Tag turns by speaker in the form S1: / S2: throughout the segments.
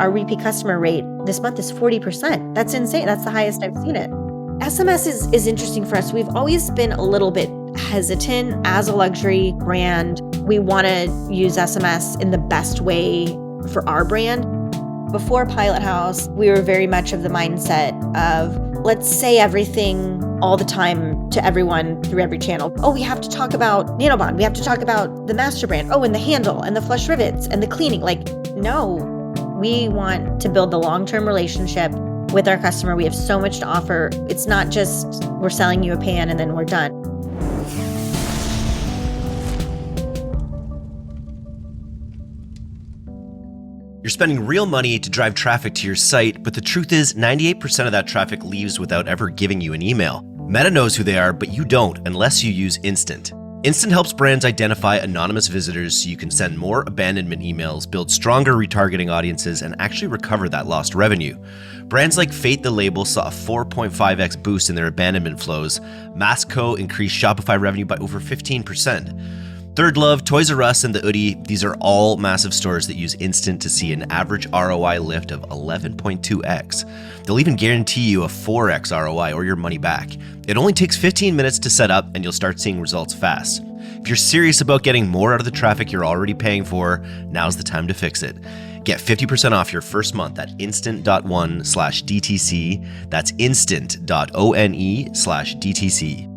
S1: Our repeat customer rate this month is 40%. That's insane. That's the highest I've seen it. SMS is interesting for us. We've always been a little bit hesitant as a luxury brand. We want to use SMS in the best way for our brand. Before Pilot House, we were very much of the mindset of let's say everything all the time to everyone through every channel. Oh, we have to talk about NanoBond. We have to talk about the master brand. Oh, and the handle and the flush rivets and the cleaning. Like, no, we want to build the long-term relationship with our customer. We have so much to offer. It's not just we're selling you a pan and then we're done.
S2: You're spending real money to drive traffic to your site, but the truth is 98% of that traffic leaves without ever giving you an email. Meta knows who they are, but you don't unless you use Instant. Instant helps brands identify anonymous visitors so you can send more abandonment emails, build stronger retargeting audiences, and actually recover that lost revenue. Brands like Fate the Label saw a 4.5x boost in their abandonment flows. Masco increased Shopify revenue by over 15%. Third Love, Toys R Us, and the Oodie, these are all massive stores that use Instant to see an average ROI lift of 11.2x. They'll even guarantee you a 4x ROI or your money back. It only takes 15 minutes to set up and you'll start seeing results fast. If you're serious about getting more out of the traffic you're already paying for, now's the time to fix it. Get 50% off your first month at instant.one/DTC. That's instant.one/DTC.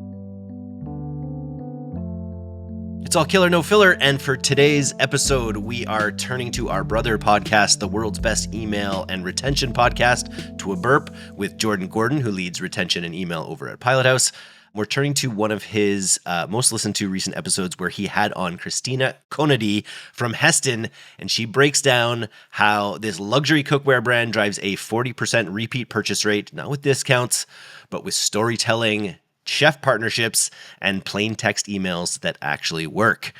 S2: It's all killer, no filler. And for today's episode, we are turning to our brother podcast, the world's best email and retention podcast, To a Burp, with Jordan Gordon, who leads retention and email over at Pilot House. We're turning to one of his most listened to recent episodes where he had on Christina Conady from Hestan, and she breaks down how this luxury cookware brand drives a 40% repeat purchase rate, not with discounts, but with storytelling, chef partnerships, and plain text emails that actually work.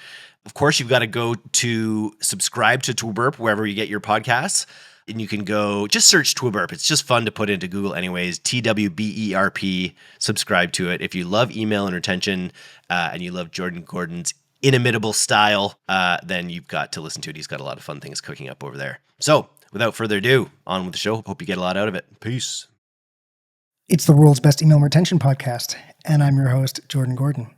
S2: Of course, you've got to go to subscribe to Twiburp wherever you get your podcasts. And you can go, just search Twiburp. It's just fun to put into Google anyways. TWBERP, subscribe to it. If you love email and retention and you love Jordan Gordon's inimitable style, then you've got to listen to it. He's got a lot of fun things cooking up over there. So without further ado, on with the show. Hope you get a lot out of it. Peace.
S3: It's the world's best email retention podcast, and I'm your host, Jordan Gordon.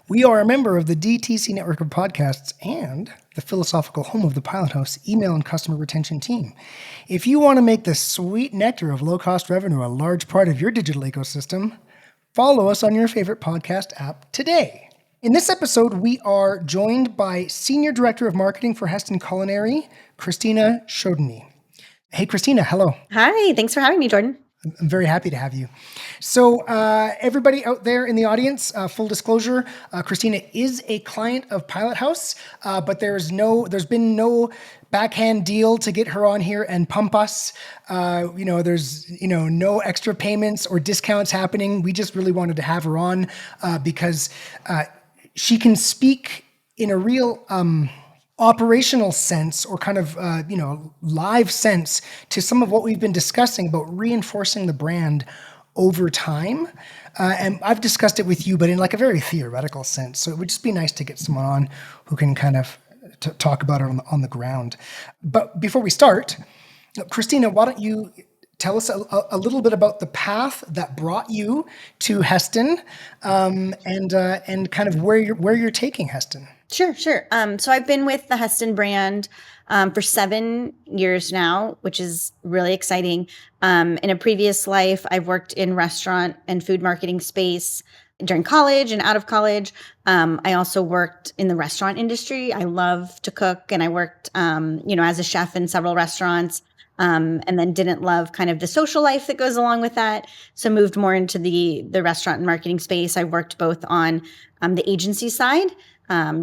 S3: We are a member of the DTC network of podcasts and the philosophical home of the Pilot House email and customer retention team. If you want to make the sweet nectar of low-cost revenue a large part of your digital ecosystem, follow us on your favorite podcast app today. In this episode, we are joined by Senior Director of Marketing for Hestan Culinary, Christina Conady. Hey, Christina, hello.
S1: Hi, thanks for having me, Jordan.
S3: I'm very happy to have you. So everybody out there in the audience, full disclosure, Christina is a client of Pilot House, but there's been no backhand deal to get her on here and pump us. There's no extra payments or discounts happening. We just really wanted to have her on because she can speak in a real operational sense or kind of, live sense to some of what we've been discussing about reinforcing the brand over time. And I've discussed it with you, but in like a very theoretical sense. So it would just be nice to get someone on who can kind of talk about it on the ground. But before we start, Christina, why don't you tell us a little bit about the path that brought you to Hestan and kind of where you're taking Hestan.
S1: Sure. So I've been with the Hestan brand for 7 years now, which is really exciting. In a previous life, I've worked in restaurant and food marketing space during college and out of college. I also worked in the restaurant industry. I love to cook, and I worked, as a chef in several restaurants. And then didn't love kind of the social life that goes along with that. So moved more into the restaurant and marketing space. I worked both on the agency side,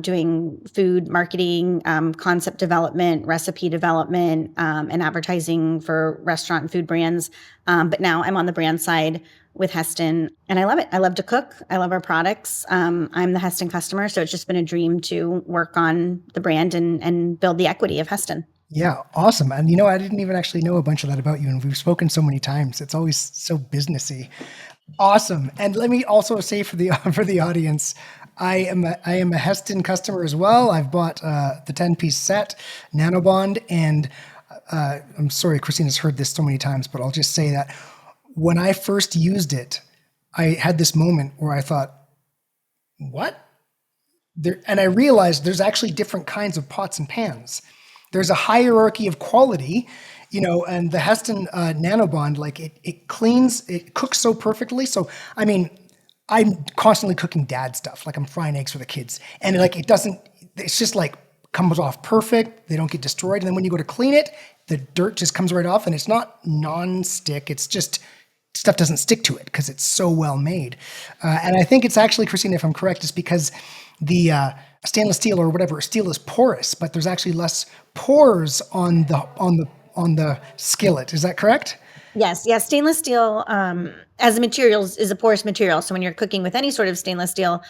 S1: doing food marketing, concept development, recipe development, and advertising for restaurant and food brands. But now I'm on the brand side with Hestan, and I love it. I love to cook. I love our products. I'm the Hestan customer, so it's just been a dream to work on the brand and build the equity of Hestan.
S3: Yeah, awesome. And I didn't even actually know a bunch of that about you, and we've spoken so many times. It's always so businessy. Awesome. And let me also say for the audience, I am a Hestan customer as well. I've bought the 10-piece set, NanoBond, and I'm sorry, Christina's heard this so many times, but I'll just say that when I first used it, I had this moment where I thought, what? And I realized there's actually different kinds of pots and pans. There's a hierarchy of quality, and the Hestan NanoBond, like it cleans, it cooks so perfectly. So, I mean, I'm constantly cooking dad stuff, like I'm frying eggs for the kids, and like it's just like comes off perfect. They don't get destroyed. And then when you go to clean it, the dirt just comes right off, and it's not non-stick. It's just stuff doesn't stick to it because it's so well made. And I think it's actually, Christina, if I'm correct, is because the stainless steel or whatever steel is porous, but there's actually less pores on the skillet. Is that correct?
S1: Yes. Stainless steel, as a material, is a porous material. So when you're cooking with any sort of stainless steel,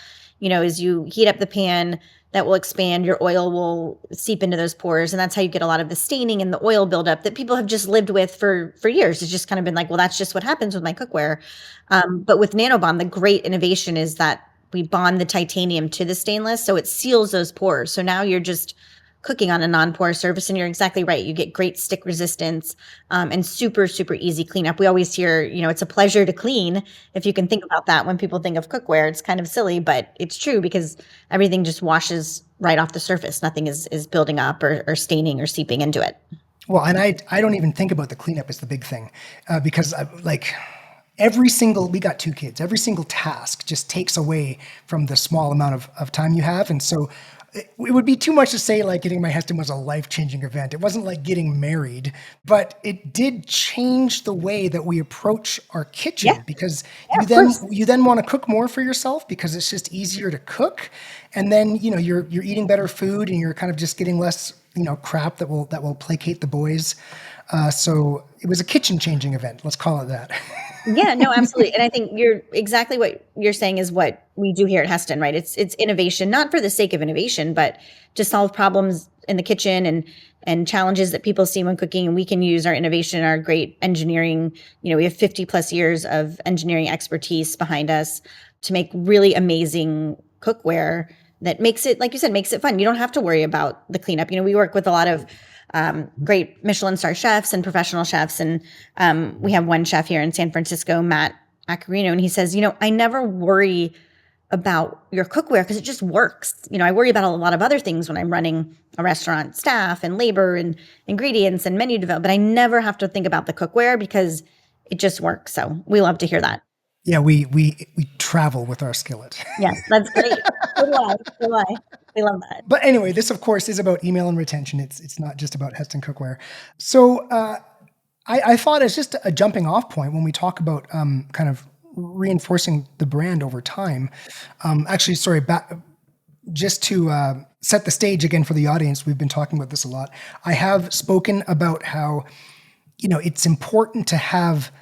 S1: as you heat up the pan, that will expand, your oil will seep into those pores. And that's how you get a lot of the staining and the oil buildup that people have just lived with for years. It's just kind of been like, well, that's just what happens with my cookware. But with NanoBond, the great innovation is that we bond the titanium to the stainless, so it seals those pores. So now you're just cooking on a non-porous surface, and you're exactly right. You get great stick resistance, and super, super easy cleanup. We always hear, it's a pleasure to clean. If you can think about that when people think of cookware, it's kind of silly, but it's true because everything just washes right off the surface. Nothing is building up or staining or seeping into it.
S3: Well, and I don't even think about the cleanup as the big thing, because we got 2 kids, every single task just takes away from the small amount of time you have. And so it would be too much to say like getting my Hestan was a life-changing event. It wasn't like getting married, but it did change the way that we approach our kitchen, because you then want to cook more for yourself because it's just easier to cook. And then, you're eating better food, and you're kind of just getting less, crap that will placate the boys. So it was a kitchen-changing event. Let's call it that.
S1: Yeah, no, absolutely. And I think exactly what you're saying is what we do here at Hestan, right? It's innovation, not for the sake of innovation, but to solve problems in the kitchen and challenges that people see when cooking. And we can use our innovation, our great engineering. We have 50 plus years of engineering expertise behind us to make really amazing cookware that makes it, like you said, makes it fun. You don't have to worry about the cleanup. We work with a lot of great Michelin star chefs and professional chefs. And we have one chef here in San Francisco, Matt Acarino, and he says, I never worry about your cookware because it just works. I worry about a lot of other things when I'm running a restaurant, staff and labor and ingredients and menu development, but I never have to think about the cookware because it just works. So we love to hear that.
S3: Yeah, we travel with our skillet.
S1: Yes, that's great. So do I. We love that.
S3: But anyway, this of course is about email and retention. It's not just about Hestan cookware. So I thought as just a jumping off point when we talk about kind of reinforcing the brand over time. Just to set the stage again for the audience, we've been talking about this a lot. I have spoken about how it's important to have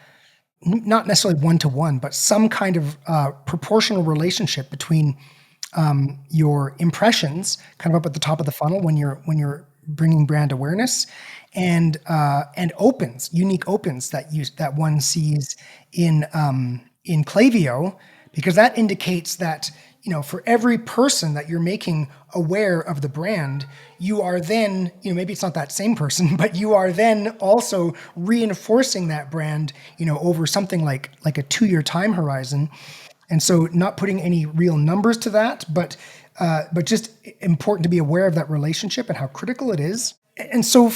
S3: not necessarily one-to-one, but some kind of proportional relationship between your impressions, kind of up at the top of the funnel when you're bringing brand awareness, and opens, unique opens that one sees in Klaviyo, because that indicates that for every person that you're making aware of the brand, you are then, maybe it's not that same person, but you are then also reinforcing that brand, over something like a 2-year time horizon. And so not putting any real numbers to that, but just important to be aware of that relationship and how critical it is. And so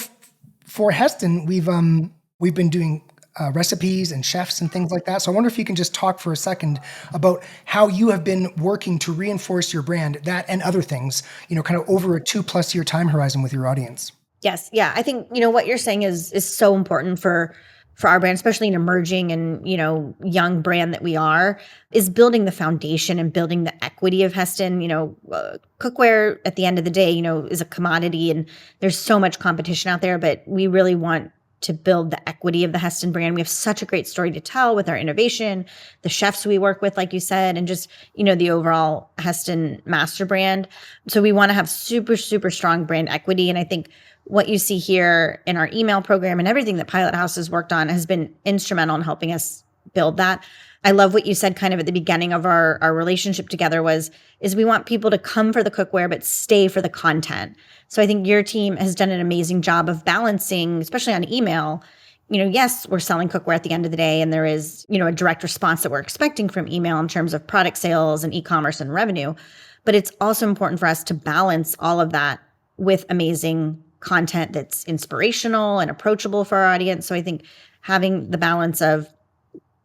S3: for Hestan, we've been doing recipes and chefs and things like that. So I wonder if you can just talk for a second about how you have been working to reinforce your brand, that and other things, kind of over a 2+ year time horizon with your audience.
S1: Yes. Yeah. I think, what you're saying is so important for our brand, especially an emerging and, young brand that we are, is building the foundation and building the equity of Hestan. Cookware at the end of the day, is a commodity and there's so much competition out there, but we really want to build the equity of the Hestan brand. We have such a great story to tell with our innovation, the chefs we work with, like you said, and just, the overall Hestan master brand. So we want to have super, super strong brand equity. And I think what you see here in our email program and everything that Pilot House has worked on has been instrumental in helping us build that. I love what you said kind of at the beginning of our relationship together is we want people to come for the cookware, but stay for the content. So I think your team has done an amazing job of balancing, especially on email. Yes, we're selling cookware at the end of the day, and there is, a direct response that we're expecting from email in terms of product sales and e-commerce and revenue. But it's also important for us to balance all of that with amazing content that's inspirational and approachable for our audience. So I think having the balance of,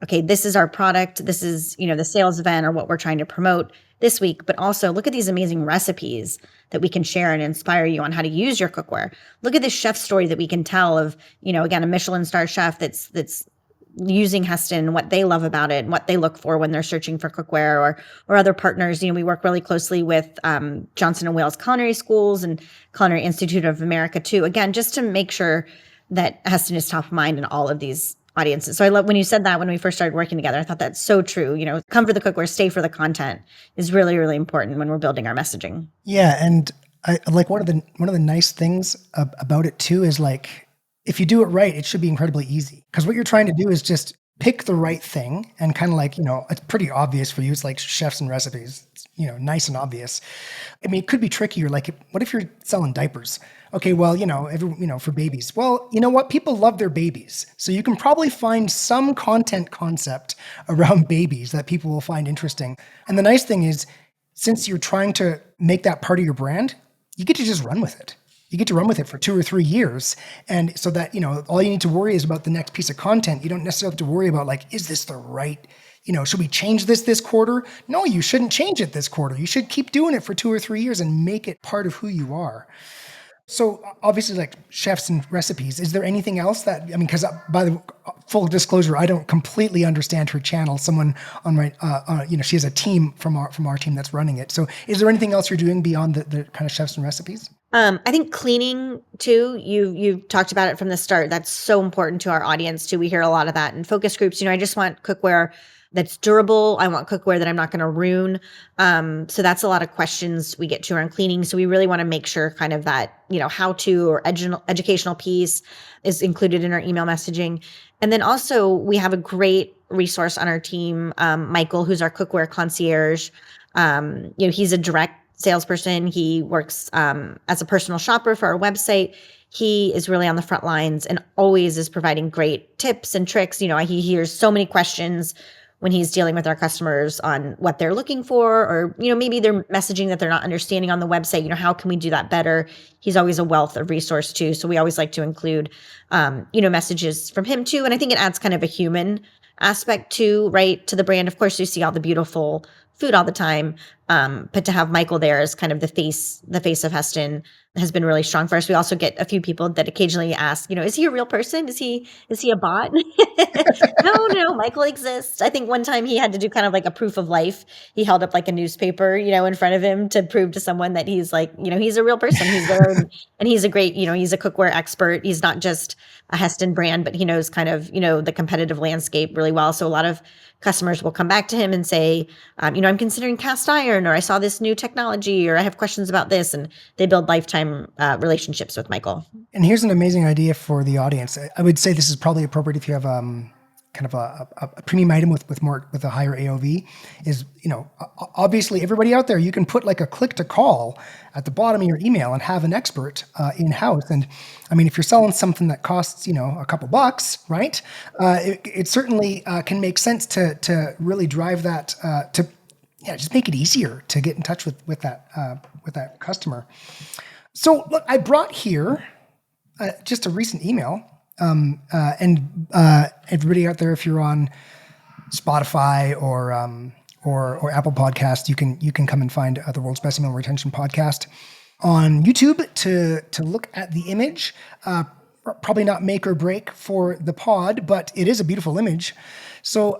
S1: okay, this is our product, this is, the sales event or what we're trying to promote this week, but also look at these amazing recipes that we can share and inspire you on how to use your cookware. Look at this chef story that we can tell of, again, a Michelin star chef that's using Hestan, what they love about it, and what they look for when they're searching for cookware, or other partners. We work really closely with Johnson and Wales Culinary Schools and Culinary Institute of America too. Again, just to make sure that Hestan is top of mind in all of these audiences. So I love when you said that when we first started working together. I thought that's so true. Come for the cookware, stay for the content is really, really important when we're building our messaging.
S3: Yeah, and I like one of the nice things about it too is like, if you do it right, it should be incredibly easy. Because what you're trying to do is just pick the right thing, and kind of like, it's pretty obvious for you. It's like chefs and recipes, it's, nice and obvious. I mean, it could be trickier. Like, what if you're selling diapers? Okay, well, for babies. Well, you know what? People love their babies. So you can probably find some content concept around babies that people will find interesting. And the nice thing is, since you're trying to make that part of your brand, you get to just run with it. You get to run with it for 2 or 3 years. And so that, all you need to worry is about the next piece of content. You don't necessarily have to worry about like, is this the right, should we change this quarter? No, you shouldn't change it this quarter. You should keep doing it for 2 or 3 years and make it part of who you are. So obviously, like chefs and recipes, is there anything else that, because by the full disclosure, I don't completely understand her channel. Someone on my, she has a team from our team that's running it. So is there anything else you're doing beyond the kind of chefs and recipes?
S1: I think cleaning too, you've talked about it from the start. That's so important to our audience too. We hear a lot of that in focus groups. I just want cookware that's durable. I want cookware that I'm not going to ruin. So that's a lot of questions we get to around cleaning. So we really want to make sure kind of that, how to or educational piece is included in our email messaging. And then also we have a great resource on our team, Michael, who's our cookware concierge. He's a direct salesperson. He works as a personal shopper for our website. He is really on the front lines and always is providing great tips and tricks. He hears so many questions when he's dealing with our customers on what they're looking for, or, maybe they're messaging that they're not understanding on the website. How can we do that better? He's always a wealth of resource too. So we always like to include, messages from him too. And I think it adds kind of a human aspect too, right, to the brand. Of course, you see all the beautiful food all the time. But to have Michael there as kind of the face of Hestan has been really strong for us. We also get a few people that occasionally ask, is he a real person? Is he a bot? No, Michael exists. I think one time he had to do kind of like a proof of life. He held up like a newspaper, in front of him to prove to someone that he's like, he's a real person. He's there and he's a great, he's a cookware expert. He's not just a Hestan brand, but he knows kind of, the competitive landscape really well. So a lot of customers will come back to him and say, I'm considering cast iron, or I saw this new technology, or I have questions about this. And they build lifetime relationships with Michael.
S3: And here's an amazing idea for the audience. I would say this is probably appropriate if you have kind of a premium item with a higher AOV. Is, obviously everybody out there, you can put like a click to call at the bottom of your email and have an expert in-house. And if you're selling something that costs, a couple bucks, right? It certainly can make sense to really drive that just make it easier to get in touch with that customer. So look, I brought here just a recent email. And everybody out there, if you're on Spotify or Apple Podcasts, you can come and find the World's Best Email Retention Podcast on YouTube to look at the image. Probably not make or break for the pod, but it is a beautiful image. So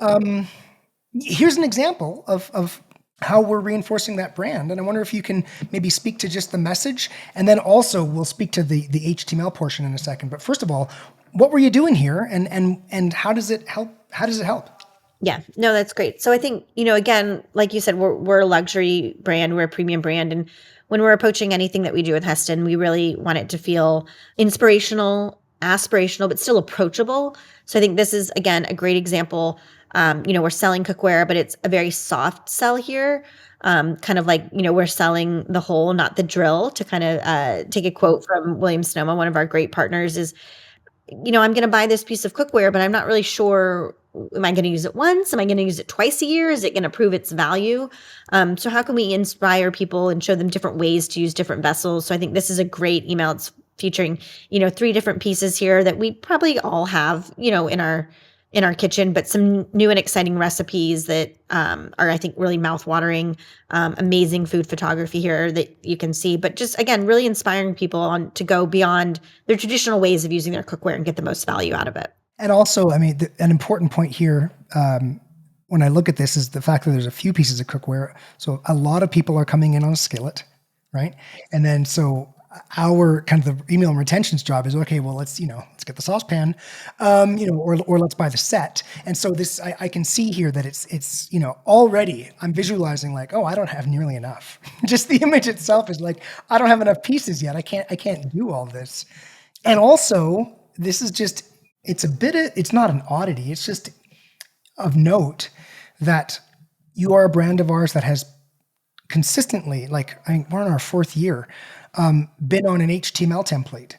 S3: here's an example of how we're reinforcing that brand. And I wonder if you can maybe speak to just the message, and then also we'll speak to the HTML portion in a second. But first of all, what were you doing here, and how does it help? How does it help?
S1: Yeah, no, that's great. So I think, again, like you said, we're a luxury brand, we're a premium brand. And when we're approaching anything that we do with Hestan, we really want it to feel inspirational, aspirational, but still approachable. So I think this is, again, a great example. We're selling cookware, but it's a very soft sell here. Kind of like, we're selling the hole, not the drill, to kind of take a quote from William Sonoma, one of our great partners, is, I'm going to buy this piece of cookware, but I'm not really sure. Am I going to use it once? Am I going to use it twice a year? Is it going to prove its value? So how can we inspire people and show them different ways to use different vessels? So I think this is a great email. It's featuring, 3 different pieces here that we probably all have, in our kitchen, but some new and exciting recipes that are, I think, really mouthwatering. Amazing food photography here that you can see, but just, again, really inspiring people on to go beyond their traditional ways of using their cookware and get the most value out of it.
S3: And also, I mean, an important point here, when I look at this, is the fact that there's a few pieces of cookware. So a lot of people are coming in on a skillet, right? And then so our kind of the email and retention's job is, okay, well, let's get the saucepan, or let's buy the set. And so this, I can see here that it's already I'm visualizing like, oh, I don't have nearly enough. Just the image itself is like, I don't have enough pieces yet. I can't do all this. And also, this is just, it's not an oddity. It's just of note that you are a brand of ours that has consistently, like, I think we're in our 4th year, been on an HTML template.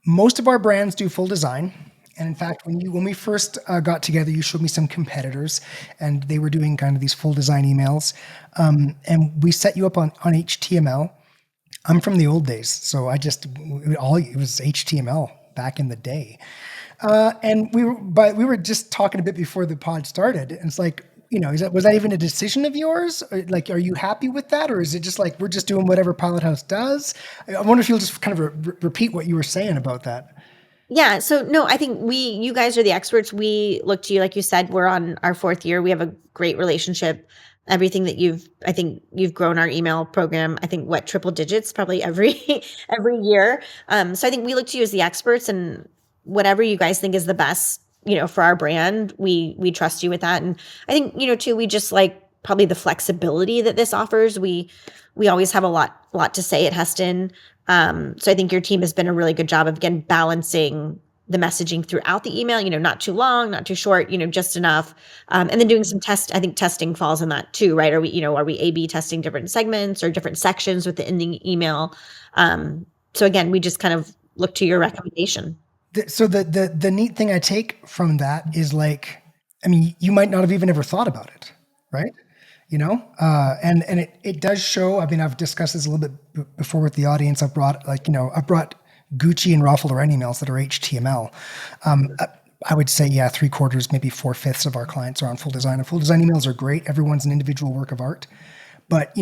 S3: Most of our brands do full design. And in fact, when we first got together, you showed me some competitors and they were doing kind of these full design emails. And we set you up on HTML. I'm from the old days. So it was HTML back in the day. And we were just talking a bit before the pod started. And it's like, was that even a decision of yours? Or, like, are you happy with that? Or is it just like, we're just doing whatever Pilot House does? I wonder if you'll just kind of repeat what you were saying about that.
S1: Yeah. So no, I think you guys are the experts. We look to you, like you said, we're on our 4th year. We have a great relationship. Everything that I think you've grown our email program, I think triple digits, probably every year. So I think we look to you as the experts, and whatever you guys think is the best, for our brand, we trust you with that. And I think, too, we just like probably the flexibility that this offers. We always have a lot to say at Hestan. So I think your team has been a really good job of, again, balancing the messaging throughout the email, not too long, not too short, just enough. And then doing some I think testing falls in that too, right? Are we A/B testing different segments or different sections within the email? So again, we just kind of look to your recommendation.
S3: So the neat thing I take from that is, like, I mean, you might not have even ever thought about it, right? And it does show. I mean, I've discussed this a little bit before with the audience. I've brought Gucci and Ralph Lauren emails that are HTML. I would say, 3/4, maybe 4/5 of our clients are on full design. And full design emails are great. Everyone's an individual work of art. But,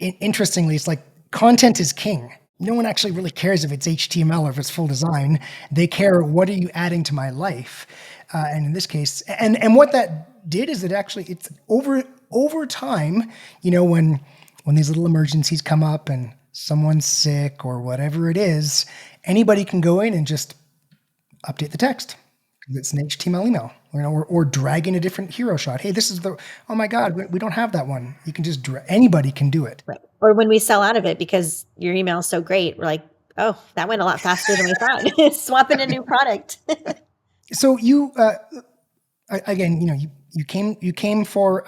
S3: interestingly, it's like content is king. No one actually really cares if it's HTML or if it's full design. They care, what are you adding to my life? And in this case, and what that did is it's over time, when these little emergencies come up and someone's sick or whatever it is, anybody can go in and just update the text. It's an HTML email, or drag in a different hero shot. Hey, this is oh my God, we don't have that one. You can just, anybody can do it.
S1: Right. Or when we sell out of it because your email is so great, we're like, oh, that went a lot faster than we thought. Swapping a new product.
S3: So you, again, you came for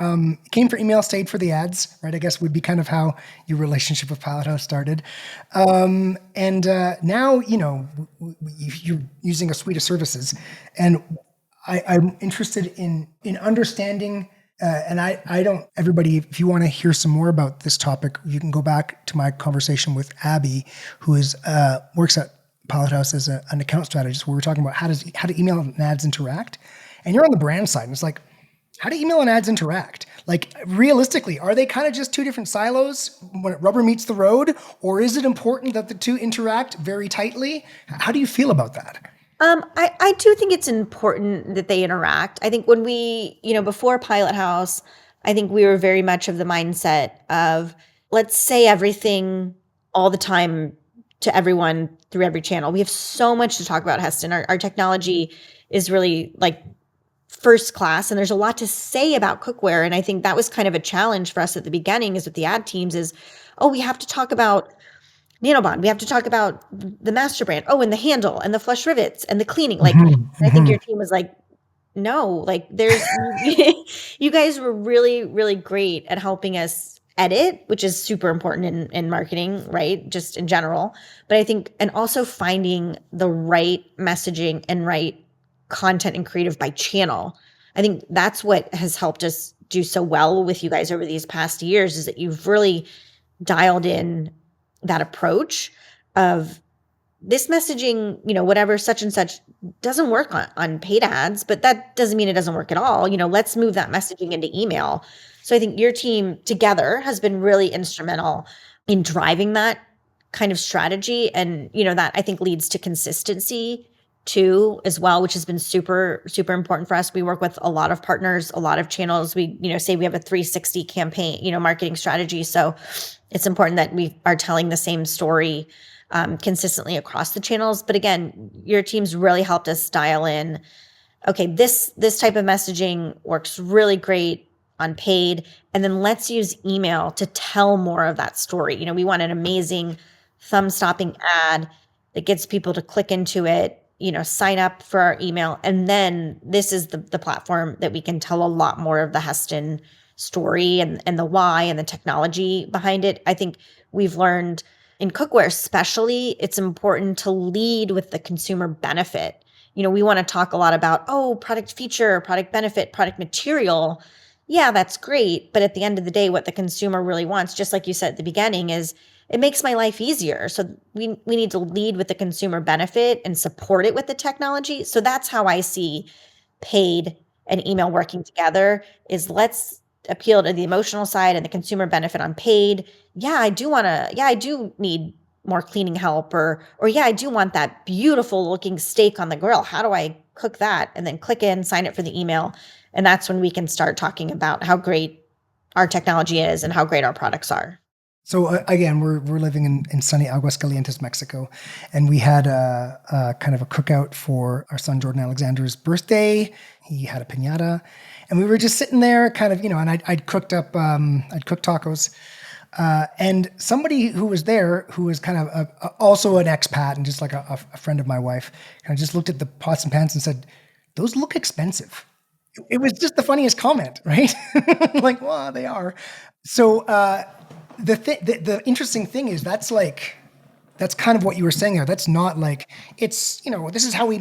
S3: email, stayed for the ads, right? I guess would be kind of how your relationship with Pilot House started. And now, you're using a suite of services, and I'm interested in understanding. And everybody, if you want to hear some more about this topic, you can go back to my conversation with Abby, who works at Pilot House as an account strategist, where we're talking about how do email and ads interact. And you're on the brand side, and it's like, how do email and ads interact? Like, realistically, are they kind of just 2 different silos when rubber meets the road? Or is it important that the 2 interact very tightly? How do you feel about that?
S1: I do think it's important that they interact. I think when we, before Pilot House, I think we were very much of the mindset of, let's say everything all the time to everyone through every channel. We have so much to talk about, Hestan. Our technology is really like first class, and there's a lot to say about cookware. And I think that was kind of a challenge for us at the beginning, is with the ad teams, is, we have to talk about NanoBond. We have to talk about the master brand. Oh, and the handle and the flush rivets and the cleaning. Like, I think your team was like, No, like there's you guys were really, really great at helping us edit, which is super important in marketing, right? Just in general. But I think, and also finding the right messaging and right content and creative by channel. I think that's what has helped us do so well with you guys over these past years, is that you've really dialed in that approach of this messaging, whatever, such and such doesn't work on paid ads, but that doesn't mean it doesn't work at all. Let's move that messaging into email. So I think your team together has been really instrumental in driving that kind of strategy. And, that I think leads to consistency too, as well, which has been super, super important for us. We work with a lot of partners, a lot of channels. We, say we have a 360 campaign, marketing strategy. So it's important that we are telling the same story consistently across the channels. But again, your team's really helped us dial in, okay, this type of messaging works really great on paid, and then let's use email to tell more of that story. We want an amazing thumb-stopping ad that gets people to click into it, sign up for our email, and then this is the platform that we can tell a lot more of the Hestan story and the why and the technology behind it. I think we've learned in cookware especially, it's important to lead with the consumer benefit. We want to talk a lot about, product feature, product benefit, product material. Yeah, that's great. But at the end of the day, what the consumer really wants, just like you said at the beginning, is it makes my life easier. So we need to lead with the consumer benefit and support it with the technology. So that's how I see paid and email working together, is let's appeal to the emotional side and the consumer benefit on paid. I do need more cleaning help, or yeah, I do want that beautiful looking steak on the grill. How do I cook that? And then click in, sign up for the email. And that's when we can start talking about how great our technology is and how great our products are.
S3: So again, we're living in sunny Aguascalientes, Mexico, and we had a kind of a cookout for our son Jordan Alexander's birthday. He had a piñata, and we were just sitting there, kind of, and I'd cooked tacos, and somebody who was there, who was kind of also an expat and just like a friend of my wife, kind of just looked at the pots and pans and said, "Those look expensive." It was just the funniest comment, right? Like, well, they are. So. The interesting thing is that's kind of what you were saying there. That's not like, it's, this is how we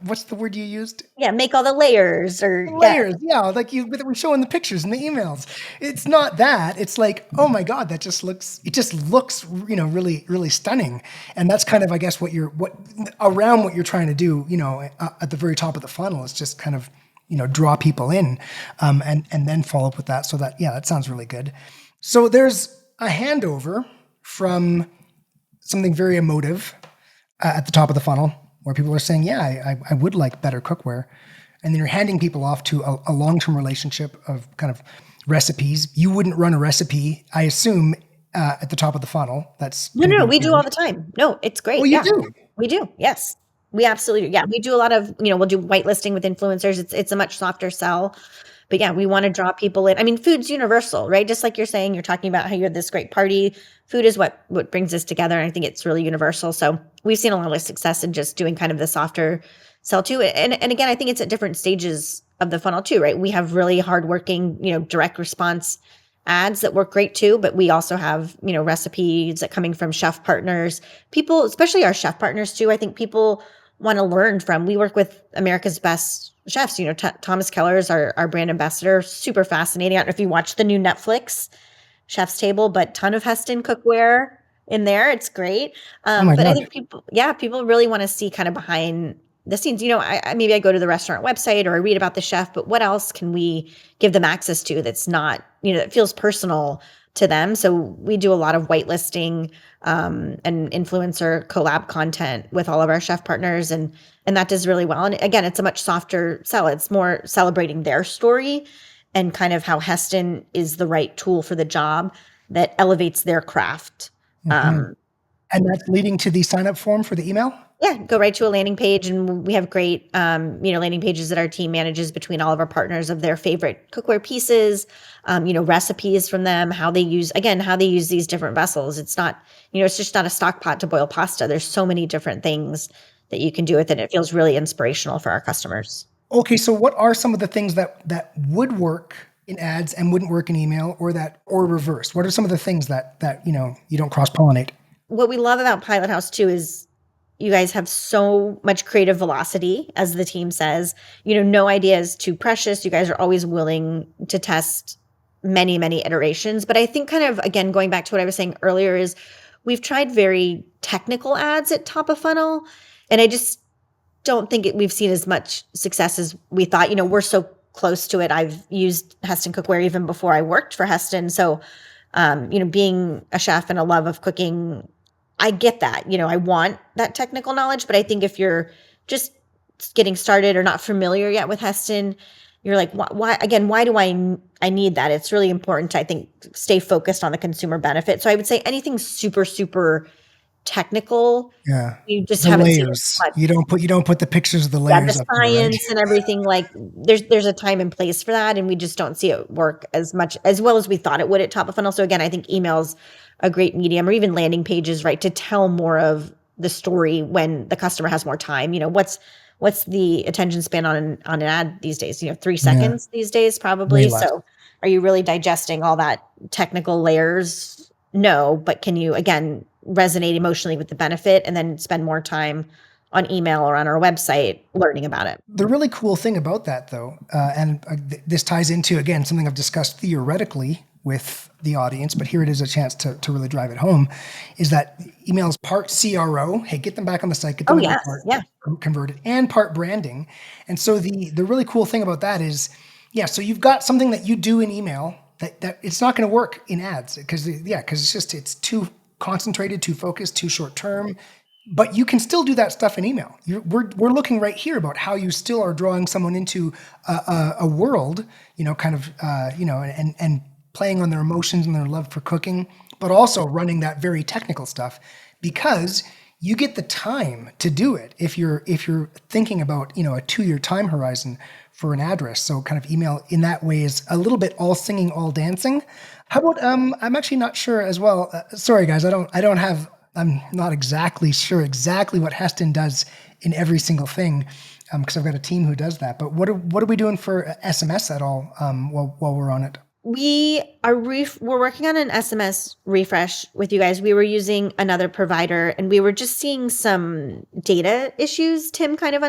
S3: what's the word you used?
S1: Yeah, make all the layers
S3: Layers, yeah, like that we show in the pictures and the emails. It's not that. It's like, oh my God, it just looks, really, really stunning. And that's kind of, I guess, what you're trying to do, at the very top of the funnel is just kind of, draw people in, and then follow up with that. So that sounds really good. So there's a handover from something very emotive at the top of the funnel where people are saying, I would like better cookware. And then you're handing people off to a long-term relationship of kind of recipes. You wouldn't run a recipe, I assume, at the top of the funnel. That's
S1: no, we do all the time. No, it's great.
S3: Oh, you do?
S1: We do. Yes. We absolutely do. Yeah, we do a lot of, we'll do whitelisting with influencers. It's a much softer sell. But yeah, we want to draw people in. I mean, food's universal, right? Just like you're saying, you're talking about how you had this great party. Food is what brings us together. And I think it's really universal. So we've seen a lot of success in just doing kind of the softer sell too. And again, I think it's at different stages of the funnel too, right? We have really hardworking, direct response ads that work great too, but we also have, recipes that coming from chef partners, people, especially our chef partners too. I think people want to learn from. We work with America's best chefs. Thomas Keller is our brand ambassador. Super fascinating. I don't know if you watch the new Netflix Chef's Table, but ton of Hestan cookware in there. It's great. But God. I think people really want to see kind of behind the scenes. Maybe I go to the restaurant website or I read about the chef, but what else can we give them access to that's not, that feels personal to them? So we do a lot of whitelisting and influencer collab content with all of our chef partners, and that does really well. And again, it's a much softer sell. It's more celebrating their story and kind of how Hestan is the right tool for the job that elevates their craft.
S3: Mm-hmm. And that's leading to the sign up form for the email?
S1: Yeah, go right to a landing page, and we have great, landing pages that our team manages between all of our partners of their favorite cookware pieces, recipes from them, how they use these different vessels. It's not, it's just not a stock pot to boil pasta. There's so many different things that you can do with it. It feels really inspirational for our customers.
S3: Okay, so what are some of the things that would work in ads and wouldn't work in email, or reverse? What are some of the things that you don't cross pollinate?
S1: What we love about Pilot House too is you guys have so much creative velocity, as the team says. No idea is too precious. You guys are always willing to test many, many iterations. But I think kind of, again, going back to what I was saying earlier, is we've tried very technical ads at top of funnel, and I just don't think we've seen as much success as we thought. We're so close to it. I've used Hestan cookware even before I worked for Hestan. So, being a chef and a love of cooking, I get that. I want that technical knowledge, but I think if you're just getting started or not familiar yet with Hestan, you're like, why again, why do I need that? It's really important to, I think, stay focused on the consumer benefit. So I would say anything super, super technical.
S3: Yeah.
S1: You just
S3: The
S1: haven't seen
S3: layers.
S1: much.
S3: You don't put the pictures of the
S1: Yeah,
S3: layers
S1: the
S3: up there, right?
S1: science and everything, like there's a time and place for that, and we just don't see it work as well as we thought it would at top of funnel. So again, I think email's a great medium, or even landing pages, right, to tell more of the story when the customer has more time. What's the attention span on an ad these days? 3 seconds these days, probably.
S3: Way less.
S1: So are you really digesting all that technical layers? No, but can you, again, resonate emotionally with the benefit and then spend more time on email or on our website learning about it?
S3: The really cool thing about that, though, this ties into, again, something I've discussed theoretically with the audience, but here it is a chance to really drive it home, is that email is part CRO. Hey, get them back on the site, get them converted, and part branding. And so the really cool thing about that is, so you've got something that you do in email that it's not going to work in ads because it's too concentrated, too focused, too short term. But you can still do that stuff in email. We're looking right here about how you still are drawing someone into a world, and playing on their emotions and their love for cooking, but also running that very technical stuff, because you get the time to do it if you're thinking about a 2-year time horizon for an address. So kind of email in that way is a little bit all singing, all dancing. How about I'm actually not sure as well. Sorry guys, I'm not exactly sure what Hestan does in every single thing, because I've got a team who does that. But what are we doing for SMS at all while we're on it?
S1: We're working on an SMS refresh with you guys. We were using another provider, and we were just seeing some data issues. Tim kind of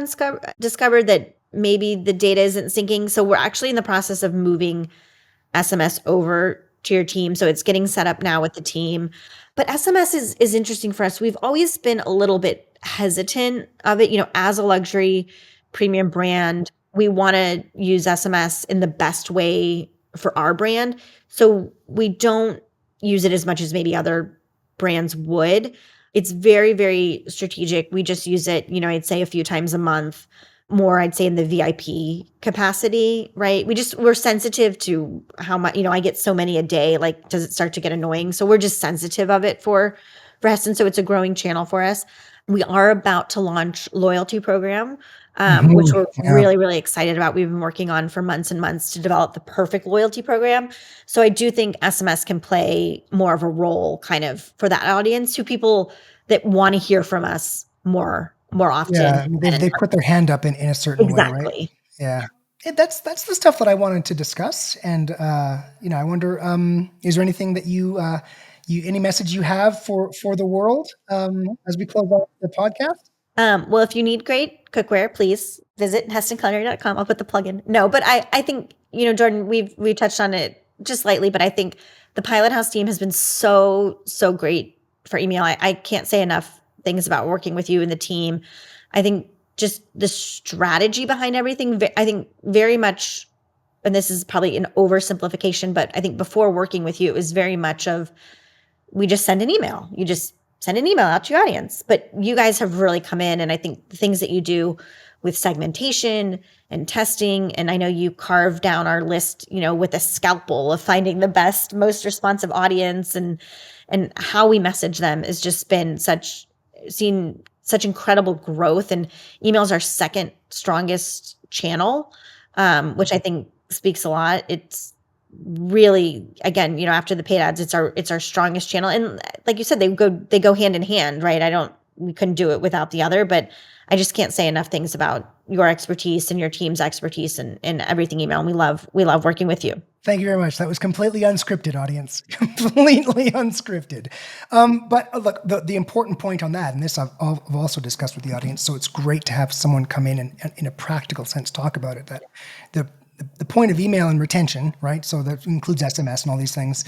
S1: discovered that maybe the data isn't syncing. So we're actually in the process of moving SMS over to your team. So it's getting set up now with the team. But SMS is interesting for us. We've always been a little bit hesitant of it. As a luxury premium brand, we want to use SMS in the best way for our brand. So we don't use it as much as maybe other brands would. It's very, very strategic. We just use it, I'd say a few times a month, more, I'd say in the VIP capacity, right? We're sensitive to how much, I get so many a day, like, does it start to get annoying? So we're just sensitive of it for Hestan. So it's a growing channel for us. We are about to launch loyalty program, which we're really, really excited about. We've been working on for months and months to develop the perfect loyalty program. So I do think SMS can play more of a role kind of for that audience, to people that want to hear from us more often.
S3: Yeah, they put their hand up in a certain way, right? Yeah. That's the stuff that I wanted to discuss. And, I wonder, is there anything that any message you have for the world as we close out the podcast?
S1: Well, if you need great cookware, please visit hestanculinary.com. I'll put the plug in. No, but I think, Jordan, we touched on it just lightly, but I think the Pilot House team has been so great for email. I can't say enough things about working with you and the team. I think just the strategy behind everything, I think very much, and this is probably an oversimplification, but I think before working with you, it was very much of, we just send an email. You just send an email out to your audience. But you guys have really come in, and I think the things that you do with segmentation and testing, and I know you carve down our list, with a scalpel of finding the best, most responsive audience, and how we message them has just been seen such incredible growth. And email is our second strongest channel, which I think speaks a lot. It's really, again, after the paid ads, it's our strongest channel. And like you said, they go hand in hand, right? We couldn't do it without the other, but I just can't say enough things about your expertise and your team's expertise and everything email. And we love working with you.
S3: Thank you very much. That was completely unscripted, audience. Completely unscripted. But look, the important point on that, and this I've also discussed with the audience, so it's great to have someone come in and in a practical sense talk about it, that the point of email and retention, right? So that includes SMS and all these things.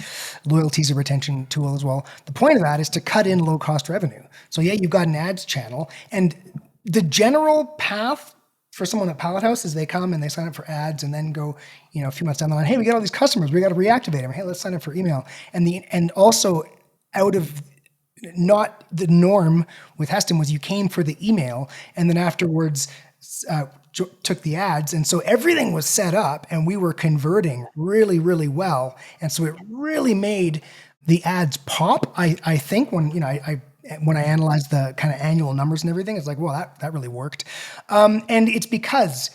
S3: Loyalty is a retention tool as well. The point of that is to cut in low cost revenue. So yeah, you've got an ads channel, and the general path for someone at Pallet House is they come and they sign up for ads and then go, a few months down the line, hey, we got all these customers, we got to reactivate them. Hey, let's sign up for email. And also out of not the norm with Hestan was you came for the email and then afterwards took the ads. And so everything was set up and we were converting really, really well. And so it really made the ads pop. I think when I analyzed the kind of annual numbers and everything, it's like, well, that really worked. And it's because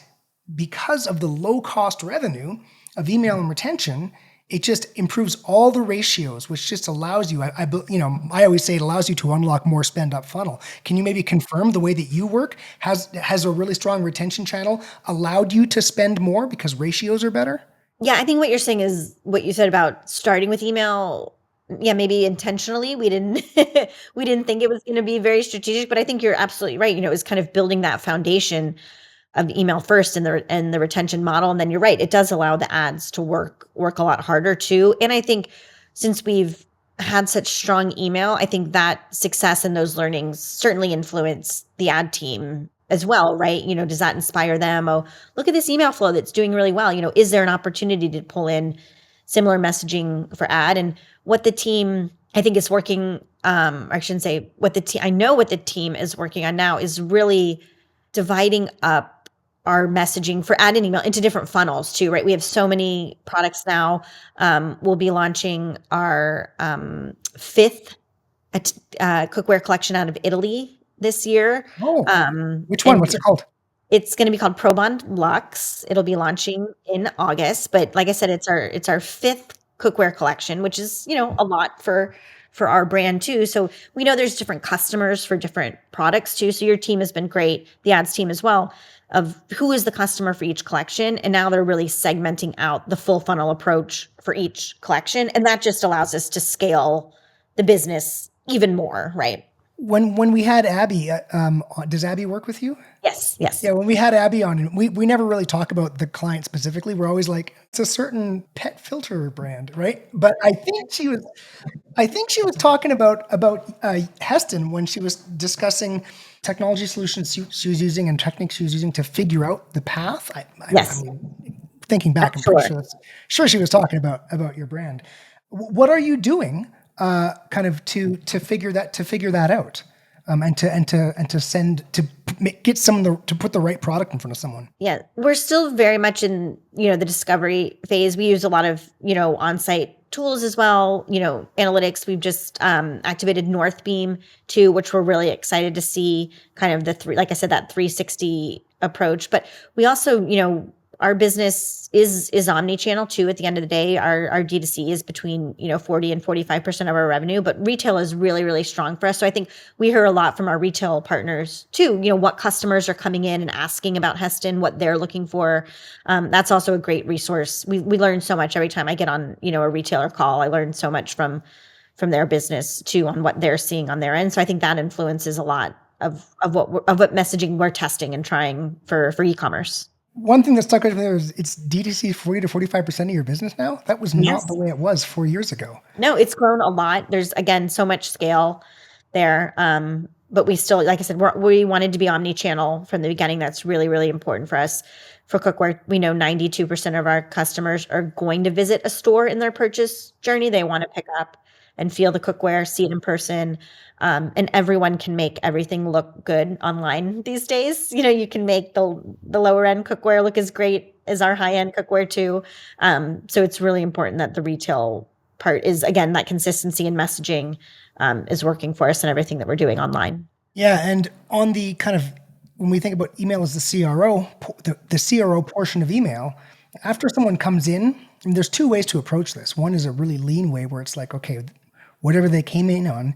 S3: of the low cost revenue of email and retention, it just improves all the ratios, which just allows you, I always say it allows you to unlock more spend up funnel. Can you maybe confirm the way that you work has a really strong retention channel allowed you to spend more because ratios are better?
S1: Yeah, I think what you're saying is what you said about starting with email. Yeah, maybe intentionally we didn't we didn't think it was going to be very strategic, but I think you're absolutely right. It was kind of building that foundation of email first and the retention model, and then you're right, it does allow the ads to work a lot harder too. And I think since we've had such strong email, I think that success and those learnings certainly influence the ad team as well, right? Does that inspire them? Oh, look at this email flow that's doing really well. Is there an opportunity to pull in similar messaging for ad? And what the team, I think, is working, I shouldn't say what the team, I know what the team is working on now is really dividing up our messaging for ad and email into different funnels too, right? We have so many products now. We'll be launching our fifth cookware collection out of Italy this year.
S3: Oh, which one? What's it called?
S1: It's going to be called ProBond Luxe. It'll be launching in August, but like I said, it's our fifth cookware collection, which is, a lot for our brand too. So we know there's different customers for different products too. So your team has been great, the ads team as well, of who is the customer for each collection. And now they're really segmenting out the full funnel approach for each collection. And that just allows us to scale the business even more, right?
S3: When we had Abby, does Abby work with you?
S1: Yes.
S3: Yeah, when we had Abby on, we never really talk about the client specifically. We're always like, it's a certain pet filter brand, right? But I think she was talking about Hestan when she was discussing technology solutions she was using and techniques she was using to figure out the path.
S1: Yes.
S3: I mean, thinking back, I'm pretty sure she was talking about your brand. What are you doing? Kind of to figure that out, and to get to put the right product in front of someone.
S1: Yeah, we're still very much in the discovery phase. We use a lot of on-site tools as well. Analytics. We've just activated Northbeam too, which we're really excited to see. Kind of like I said, that 360 approach. But we also our business is omni-channel too. At the end of the day, our D2C is between 40 and 45% of our revenue, but retail is really, really strong for us. So I think we hear a lot from our retail partners too. What customers are coming in and asking about Hestan, what they're looking for. That's also a great resource. We learn so much every time I get on a retailer call. I learn so much from their business too on what they're seeing on their end. So I think that influences a lot of what messaging we're testing and trying for e-commerce.
S3: One thing that stuck out to me is it's D2C 40 to 45% of your business now. That was not the way it was 4 years ago.
S1: No, it's grown a lot. There's, again, so much scale there. But we still, like I said, we wanted to be omni-channel from the beginning. That's really, really important for us. For cookware, we know 92% of our customers are going to visit a store in their purchase journey. They want to pick up and feel the cookware, see it in person. And everyone can make everything look good online these days. You can make the lower end cookware look as great as our high end cookware too. So it's really important that the retail part is, again, that consistency in messaging is working for us in everything that we're doing online.
S3: Yeah. And on the kind of, when we think about email as the CRO, the CRO portion of email, after someone comes in, and there's two ways to approach this. One is a really lean way where it's like, okay, whatever they came in on,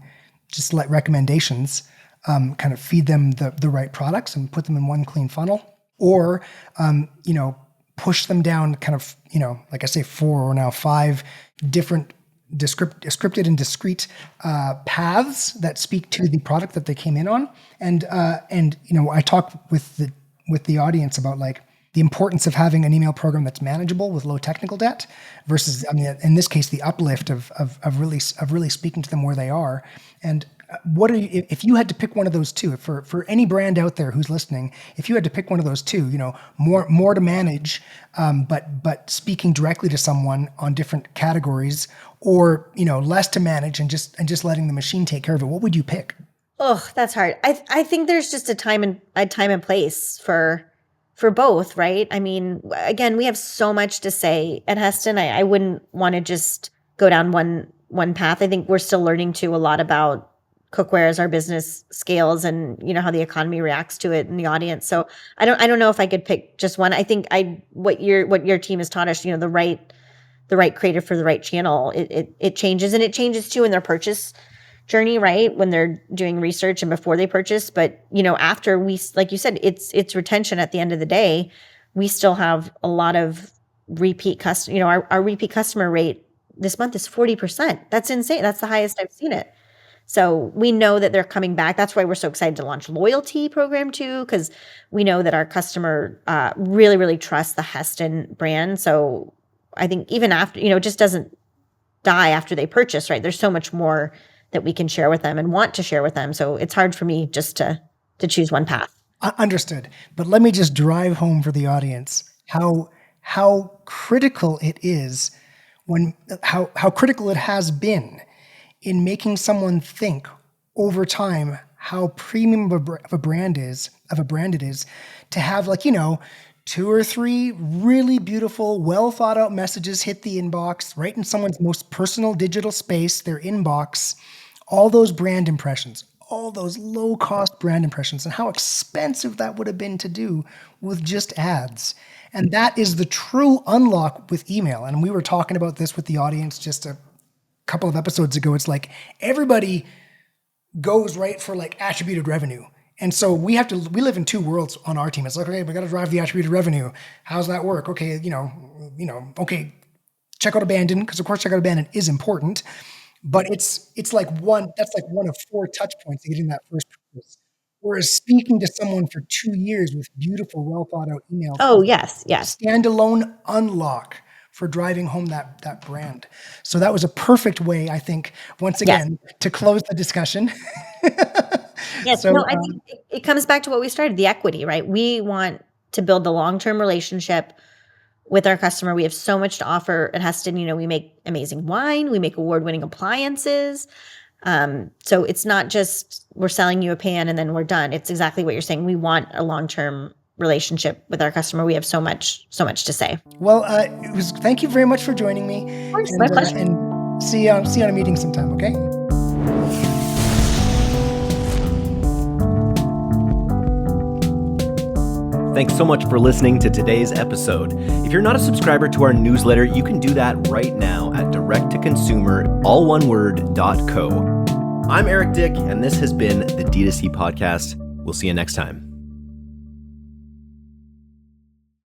S3: just like recommendations, kind of feed them the right products and put them in one clean funnel, or push them down kind of, like I say, 4 or now 5 different scripted and discrete paths that speak to the product that they came in on. And I talk with the audience about like the importance of having an email program that's manageable with low technical debt versus, in this case, the uplift of really speaking to them where they are. And if you had to pick one of those two, for any brand out there who's listening, if you had to pick one of those two, more to manage, but speaking directly to someone on different categories, or less to manage and just letting the machine take care of it, what would you pick?
S1: Oh, that's hard. I think there's just a time and place for both, right? I mean, again, we have so much to say at Hestan. I wouldn't want to just go down one path. I think we're still learning a lot about cookware as our business scales, and how the economy reacts to it in the audience. So I don't know if I could pick just one. I think what your team has taught us, the right creative for the right channel. It changes, and it changes too in their purchase journey, right? When they're doing research and before they purchase. But after we, like you said, it's retention at the end of the day. We still have a lot of repeat customer. Our repeat customer rate this month is 40%. That's insane. That's the highest I've seen it. So we know that they're coming back. That's why we're so excited to launch loyalty program too, because we know that our customer really, really trusts the Hestan brand. So I think even after, it just doesn't die after they purchase, right? There's so much more that we can share with them and want to share with them. So it's hard for me just to choose one path.
S3: Understood. But let me just drive home for the audience how critical it is how critical it has been in making someone think over time how premium of a brand it is to have 2 or 3 really beautiful, well thought out messages hit the inbox, right in someone's most personal digital space, their inbox, all those brand impressions, all those low cost brand impressions, and how expensive that would have been to do with just ads. And that is the true unlock with email. And we were talking about this with the audience just a couple of episodes ago. It's like everybody goes right for like attributed revenue. And so we live in 2 worlds on our team. It's like, okay, we got to drive the attributed revenue. How's that work? Okay, okay, check out abandon, because of course check out abandon is important, but it's like one of 4 touch points to getting that first purchase. Whereas speaking to someone for 2 years with beautiful, well thought out emails.
S1: Oh, yes.
S3: Standalone unlock for driving home that brand. So that was a perfect way, I think, once again, to close the discussion.
S1: Yes. So, I think it comes back to what we started, the equity, right? We want to build the long-term relationship with our customer. We have so much to offer at Hestan. We make amazing wine. We make award-winning appliances. So it's not just we're selling you a pan and then we're done. It's exactly what you're saying. We want a long-term relationship with our customer. We have so much to say.
S3: Well, thank you very much for joining me.
S1: Of course, my pleasure.
S3: And see you on a meeting sometime, okay?
S2: Thanks so much for listening to today's episode. If you're not a subscriber to our newsletter, you can do that right now at directtoconsumer.co. I'm Eric Dick, and this has been the D2C Podcast. We'll see you next time.